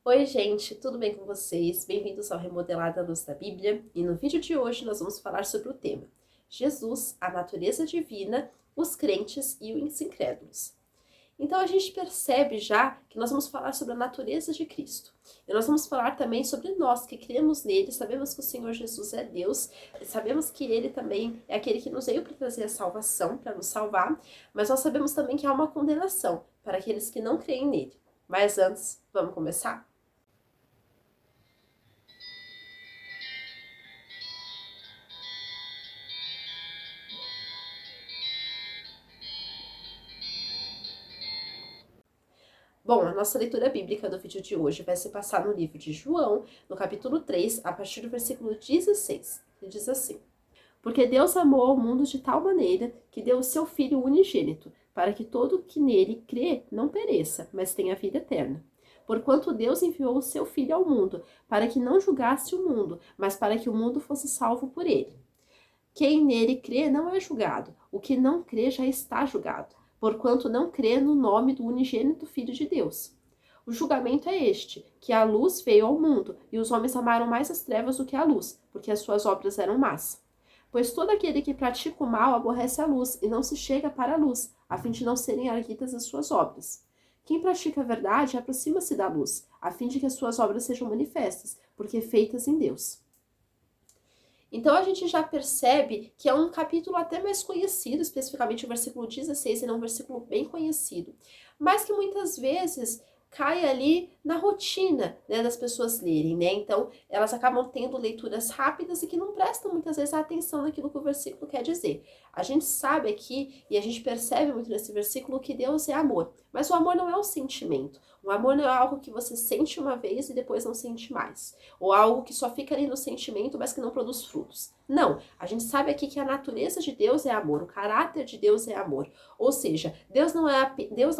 Oi, gente, tudo bem com vocês? Bem-vindos ao Remodelado à Luz da Bíblia. E no vídeo de hoje nós vamos falar sobre o tema Jesus, a natureza divina, os crentes e os incrédulos. Então a gente percebe já que nós vamos falar sobre a natureza de Cristo. E nós vamos falar também sobre nós que cremos nele, sabemos que o Senhor Jesus é Deus, sabemos que ele também é aquele que nos veio para trazer a salvação, para nos salvar, mas nós sabemos também que há uma condenação para aqueles que não creem nele. Mas antes, vamos começar? Bom, a nossa leitura bíblica do vídeo de hoje vai se passar no livro de João, no capítulo 3, a partir do versículo 16, que diz assim: Porque Deus amou ao mundo de tal maneira que deu o seu Filho unigênito, para que todo que nele crê não pereça, mas tenha vida eterna. Porquanto Deus enviou o seu Filho ao mundo, para que não julgasse o mundo, mas para que o mundo fosse salvo por ele. Quem nele crê não é julgado, o que não crê já está julgado, porquanto não crê no nome do unigênito Filho de Deus. O julgamento é este, que a luz veio ao mundo, e os homens amaram mais as trevas do que a luz, porque as suas obras eram más. Pois todo aquele que pratica o mal aborrece a luz, e não se chega para a luz, a fim de não serem arguidas as suas obras. Quem pratica a verdade aproxima-se da luz, a fim de que as suas obras sejam manifestas, porque feitas em Deus. Então a gente já percebe que é um capítulo até mais conhecido, especificamente o versículo 16, ele é um versículo bem conhecido, mas que muitas vezes cai ali na rotina, né, das pessoas lerem, né? Então elas acabam tendo leituras rápidas e que não prestam muitas vezes a atenção naquilo que o versículo quer dizer. A gente sabe aqui e a gente percebe muito nesse versículo que Deus é amor, mas o amor não é um sentimento. O amor não é algo que você sente uma vez e depois não sente mais. Ou algo que só fica ali no sentimento, mas que não produz frutos. Não, a gente sabe aqui que a natureza de Deus é amor, o caráter de Deus é amor. Ou seja, Deus não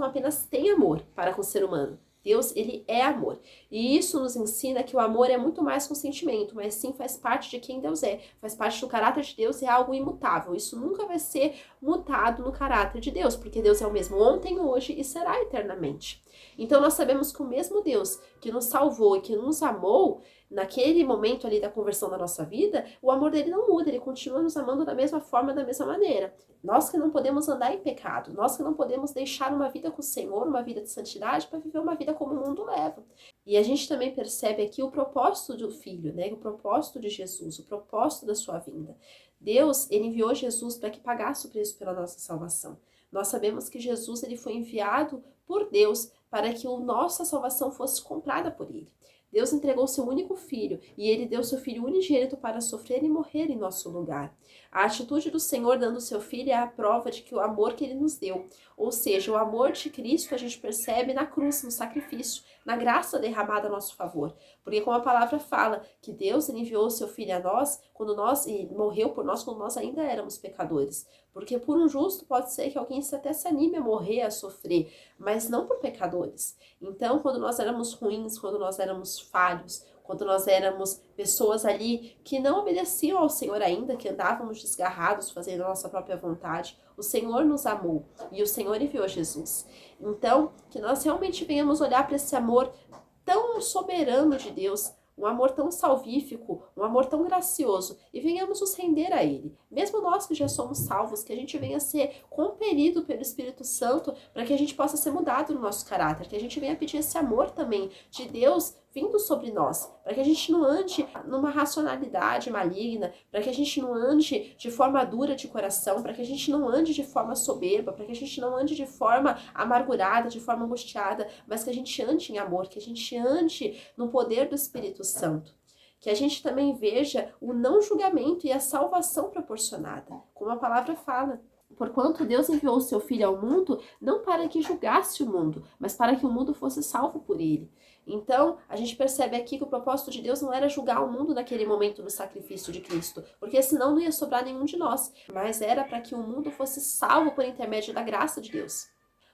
apenas tem amor para com o ser humano. Deus, ele é amor. E isso nos ensina que o amor é muito mais que um sentimento, mas sim faz parte de quem Deus é. Faz parte do caráter de Deus e é algo imutável. Isso nunca vai ser mutado no caráter de Deus, porque Deus é o mesmo ontem, hoje e será eternamente. Então nós sabemos que o mesmo Deus que nos salvou e que nos amou, naquele momento ali da conversão da nossa vida, o amor dele não muda, ele continua nos amando da mesma forma, da mesma maneira. Nós que não podemos andar em pecado, nós que não podemos deixar uma vida com o Senhor, uma vida de santidade, para viver uma vida como o mundo leva. E a gente também percebe aqui o propósito do Filho, né? O propósito de Jesus, o propósito da sua vinda. Deus, ele enviou Jesus para que pagasse o preço pela nossa salvação. Nós sabemos que Jesus ele foi enviado por Deus para que a nossa salvação fosse comprada por ele. Deus entregou seu único filho e ele deu seu filho unigênito para sofrer e morrer em nosso lugar. A atitude do Senhor dando seu filho é a prova de que o amor que ele nos deu, ou seja, o amor de Cristo a gente percebe na cruz, no sacrifício, na graça derramada a nosso favor. Porque como a palavra fala, que Deus enviou seu filho a nós, e morreu por nós quando nós ainda éramos pecadores. Porque por um justo pode ser que alguém até se anime a morrer, a sofrer, mas não por pecadores. Então, quando nós éramos ruins, quando nós éramos falhos, quando nós éramos pessoas ali que não obedeciam ao Senhor ainda, que andávamos desgarrados, fazendo a nossa própria vontade, o Senhor nos amou e o Senhor enviou Jesus. Então, que nós realmente venhamos olhar para esse amor tão soberano de Deus, um amor tão salvífico, um amor tão gracioso, e venhamos nos render a Ele. Mesmo nós que já somos salvos, que a gente venha ser compelido pelo Espírito Santo para que a gente possa ser mudado no nosso caráter, que a gente venha pedir esse amor também de Deus vindo sobre nós, para que a gente não ande numa racionalidade maligna, para que a gente não ande de forma dura de coração, para que a gente não ande de forma soberba, para que a gente não ande de forma amargurada, de forma angustiada, mas que a gente ande em amor, que a gente ande no poder do Espírito Santo. Que a gente também veja o não julgamento e a salvação proporcionada, como a palavra fala. Porquanto Deus enviou o seu Filho ao mundo, não para que julgasse o mundo, mas para que o mundo fosse salvo por ele. Então, a gente percebe aqui que o propósito de Deus não era julgar o mundo naquele momento do sacrifício de Cristo, porque senão não ia sobrar nenhum de nós, mas era para que o mundo fosse salvo por intermédio da graça de Deus.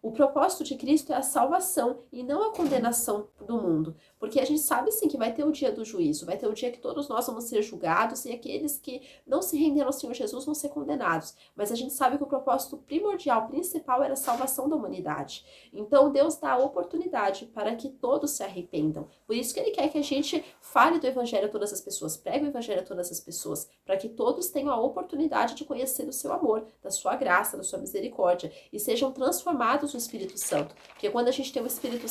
O propósito de Cristo é a salvação e não a condenação do mundo. Porque a gente sabe sim que vai ter o dia do juízo, vai ter o dia que todos nós vamos ser julgados e aqueles que não se renderam ao Senhor Jesus vão ser condenados. Mas a gente sabe que o propósito primordial, principal, era a salvação da humanidade. Então Deus dá a oportunidade para que todos se arrependam. Por isso que Ele quer que a gente fale do Evangelho a todas as pessoas, pregue o Evangelho a todas as pessoas, para que todos tenham a oportunidade de conhecer o seu amor, da sua graça, da sua misericórdia e sejam transformados no Espírito Santo. Porque quando a gente tem o Espírito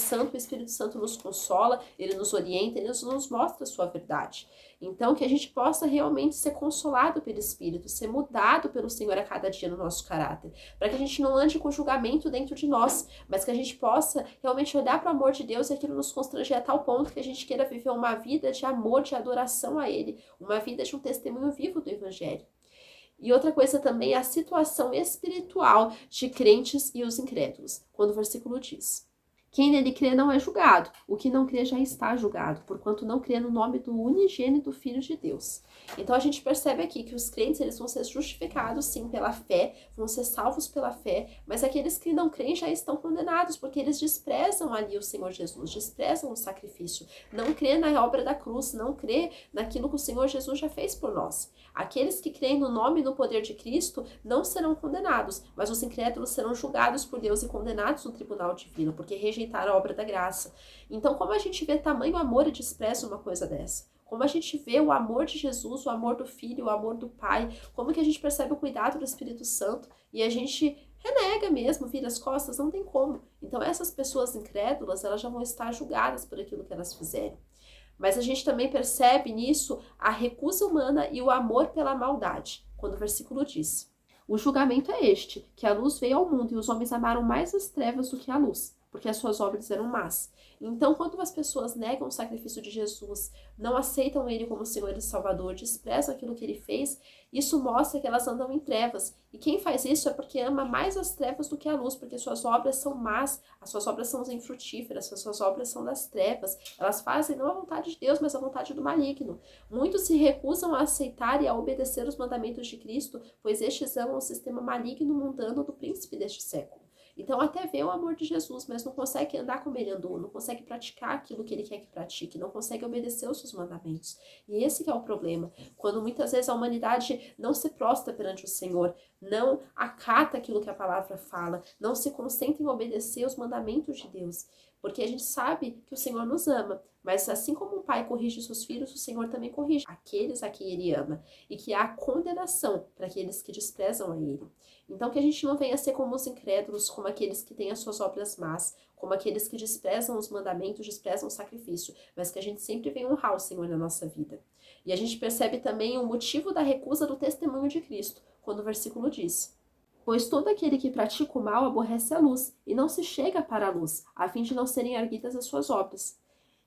Santo nos consola, ele nos orienta, ele nos mostra a sua verdade. Então, que a gente possa realmente ser consolado pelo Espírito, ser mudado pelo Senhor a cada dia no nosso caráter, para que a gente não ande com julgamento dentro de nós, mas que a gente possa realmente olhar para o amor de Deus e aquilo nos constranger a tal ponto que a gente queira viver uma vida de amor, de adoração a Ele, uma vida de um testemunho vivo do Evangelho. E outra coisa também é a situação espiritual de crentes e os incrédulos, quando o versículo diz: quem nele crê não é julgado, o que não crê já está julgado, porquanto não crê no nome do unigênito Filho de Deus. Então a gente percebe aqui que os crentes eles vão ser justificados sim pela fé, vão ser salvos pela fé, mas aqueles que não creem já estão condenados, porque eles desprezam ali o Senhor Jesus, desprezam o sacrifício, não crê na obra da cruz, não crê naquilo que o Senhor Jesus já fez por nós. Aqueles que creem no nome e no poder de Cristo não serão condenados, mas os incrédulos serão julgados por Deus e condenados no tribunal divino, porque rejeitaram a obra da graça. Então, como a gente vê tamanho amor e desprezo uma coisa dessa? Como a gente vê o amor de Jesus, o amor do Filho, o amor do Pai, como que a gente percebe o cuidado do Espírito Santo e a gente renega mesmo, vira as costas, não tem como. Então, essas pessoas incrédulas, elas já vão estar julgadas por aquilo que elas fizerem. Mas a gente também percebe nisso a recusa humana e o amor pela maldade, quando o versículo diz: o julgamento é este, que a luz veio ao mundo e os homens amaram mais as trevas do que a luz, porque as suas obras eram más. Então, quando as pessoas negam o sacrifício de Jesus, não aceitam Ele como Senhor e Salvador, desprezam aquilo que Ele fez, isso mostra que elas andam em trevas. E quem faz isso é porque ama mais as trevas do que a luz, porque suas obras são más, as suas obras são infrutíferas, as suas obras são das trevas. Elas fazem não a vontade de Deus, mas a vontade do maligno. Muitos se recusam a aceitar e a obedecer os mandamentos de Cristo, pois estes amam o sistema maligno mundano do príncipe deste século. Então até vê o amor de Jesus, mas não consegue andar como ele andou, não consegue praticar aquilo que ele quer que pratique, não consegue obedecer os seus mandamentos. E esse que é o problema, quando muitas vezes a humanidade não se prostra perante o Senhor, não acata aquilo que a palavra fala, não se concentra em obedecer os mandamentos de Deus. Porque a gente sabe que o Senhor nos ama, mas assim como o pai corrige seus filhos, o Senhor também corrige aqueles a quem ele ama. E que há condenação para aqueles que desprezam a ele. Então que a gente não venha ser como os incrédulos, como aqueles que têm as suas obras más, como aqueles que desprezam os mandamentos, desprezam o sacrifício, mas que a gente sempre venha honrar o Senhor na nossa vida. E a gente percebe também o motivo da recusa do testemunho de Cristo, quando o versículo diz: pois todo aquele que pratica o mal aborrece a luz, e não se chega para a luz, a fim de não serem arguidas as suas obras.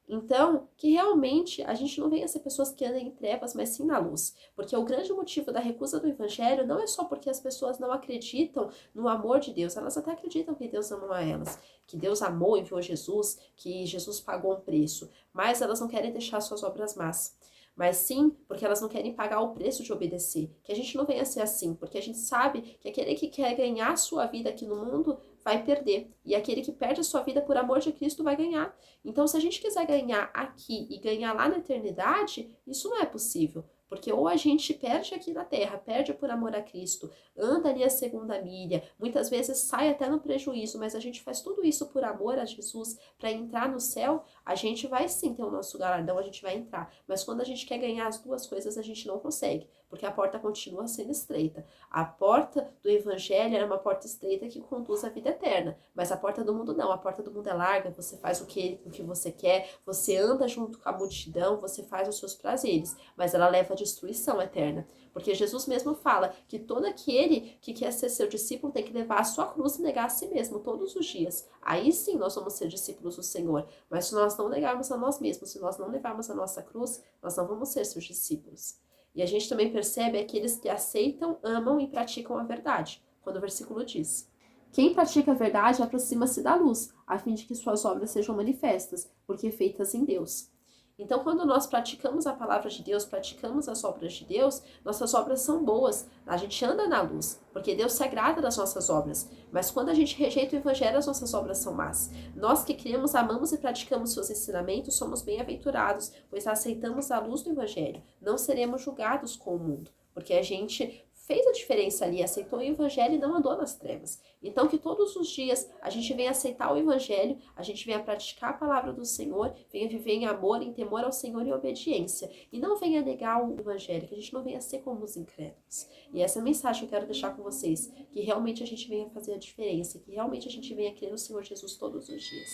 Então, que realmente a gente não venha ser pessoas que andam em trevas, mas sim na luz. Porque o grande motivo da recusa do Evangelho não é só porque as pessoas não acreditam no amor de Deus. Elas até acreditam que Deus ama elas, que Deus amou e enviou Jesus, que Jesus pagou um preço. Mas elas não querem deixar suas obras más. Mas sim porque elas não querem pagar o preço de obedecer. Que a gente não venha ser assim, porque a gente sabe que aquele que quer ganhar a sua vida aqui no mundo vai perder. E aquele que perde a sua vida por amor de Cristo vai ganhar. Então, se a gente quiser ganhar aqui e ganhar lá na eternidade, isso não é possível. Porque ou a gente perde aqui na terra, perde por amor a Cristo, anda ali a segunda milha, muitas vezes sai até no prejuízo, mas a gente faz tudo isso por amor a Jesus, para entrar no céu, a gente vai sim ter o nosso galardão, a gente vai entrar. Mas quando a gente quer ganhar as duas coisas, a gente não consegue, porque a porta continua sendo estreita. A porta do Evangelho era uma porta estreita que conduz à vida eterna, mas a porta do mundo não, a porta do mundo é larga, você faz o que você quer, você anda junto com a multidão, você faz os seus prazeres, mas ela leva a destruição eterna. Porque Jesus mesmo fala que todo aquele que quer ser seu discípulo tem que levar a sua cruz e negar a si mesmo todos os dias. Aí sim nós vamos ser discípulos do Senhor. Mas se nós não negarmos a nós mesmos, se nós não levarmos a nossa cruz, nós não vamos ser seus discípulos. E a gente também percebe aqueles que aceitam, amam e praticam a verdade. Quando o versículo diz: quem pratica a verdade aproxima-se da luz, a fim de que suas obras sejam manifestas, porque feitas em Deus. Então, quando nós praticamos a palavra de Deus, praticamos as obras de Deus, nossas obras são boas. A gente anda na luz, porque Deus se agrada das nossas obras. Mas quando a gente rejeita o evangelho, as nossas obras são más. Nós que cremos, amamos e praticamos seus ensinamentos, somos bem-aventurados, pois aceitamos a luz do evangelho. Não seremos julgados com o mundo, porque a gente fez a diferença ali, aceitou o evangelho e não andou nas trevas. Então que todos os dias a gente venha aceitar o evangelho, a gente venha praticar a palavra do Senhor, venha viver em amor, em temor ao Senhor e obediência. E não venha negar o evangelho, que a gente não venha ser como os incrédulos. E essa é a mensagem que eu quero deixar com vocês, que realmente a gente venha fazer a diferença, que realmente a gente venha crer no Senhor Jesus todos os dias.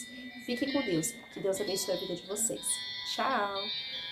Fiquem com Deus, que Deus abençoe a vida de vocês. Tchau!